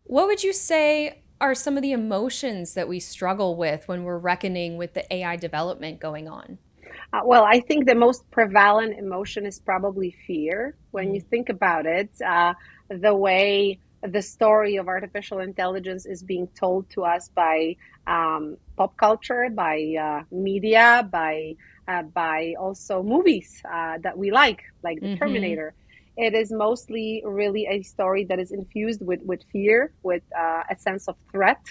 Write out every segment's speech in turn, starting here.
What would you say are some of the emotions that we struggle with when we're reckoning with the AI development going on? Well, I think the most prevalent emotion is probably fear. When you Mm. think about it, the way the story of artificial intelligence is being told to us by pop culture, by media, by also movies that we like The Hmm. Terminator. It is mostly really a story that is infused with fear, with a sense of threat,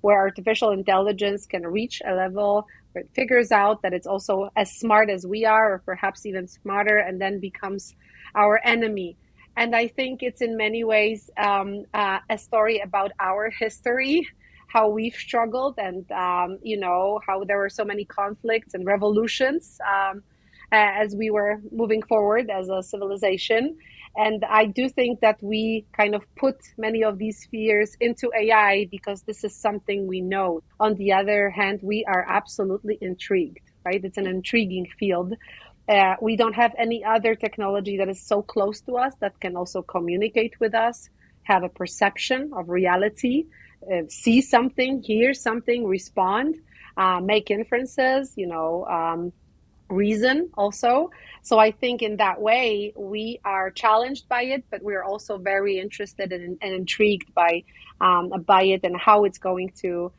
where artificial intelligence can reach a level where it figures out that it's also as smart as we are, or perhaps even smarter, and then becomes our enemy. And I think it's in many ways a story about our history, how we've struggled, and how there were so many conflicts and revolutions as we were moving forward as a civilization. And I do think that we kind of put many of these fears into AI because this is something we know. On the other hand, we are absolutely intrigued, right? It's an intriguing field. We don't have any other technology that is so close to us that can also communicate with us, have a perception of reality, see something, hear something, respond, make inferences, reason also. So I think in that way we are challenged by it, but we're also very interested and intrigued by it, and how it's going to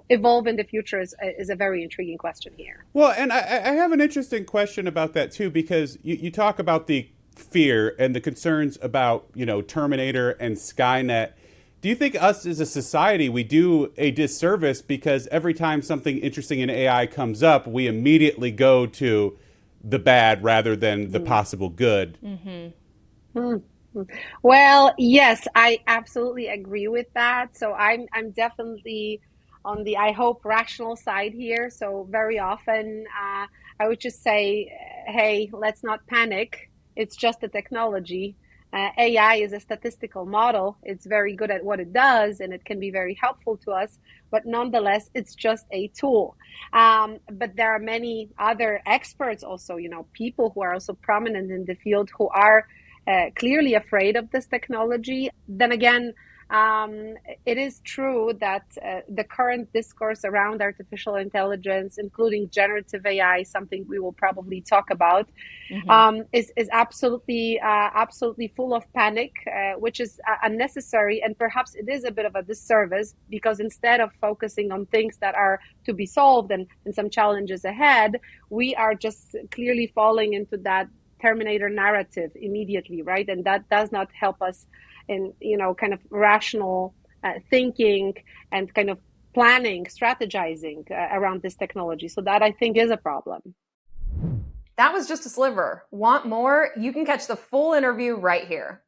evolve in the future is a very intriguing question here. Well, and I have an interesting question about that too, because you talk about the fear and the concerns about, Terminator and Skynet. Do you think us as a society, we do a disservice because every time something interesting in AI comes up, we immediately go to the bad rather than the Mm. possible good? Hmm. Mm. Well, yes, I absolutely agree with that. So I'm definitely on the, I hope, rational side here. So very often I would just say, hey, let's not panic. It's just a technology. AI is a statistical model. It's very good at what it does, and it can be very helpful to us. But nonetheless, it's just a tool. But there are many other experts also, people who are also prominent in the field who are clearly afraid of this technology. Then again, it is true that the current discourse around artificial intelligence, including generative AI, something we will probably talk about, Hmm. is absolutely full of panic, which is unnecessary, and perhaps it is a bit of a disservice because instead of focusing on things that are to be solved and some challenges ahead, we are just clearly falling into that Terminator narrative immediately, right? And that does not help us in, kind of rational thinking and kind of planning, strategizing around this technology. So that I think is a problem. That was just a sliver. Want more? You can catch the full interview right here.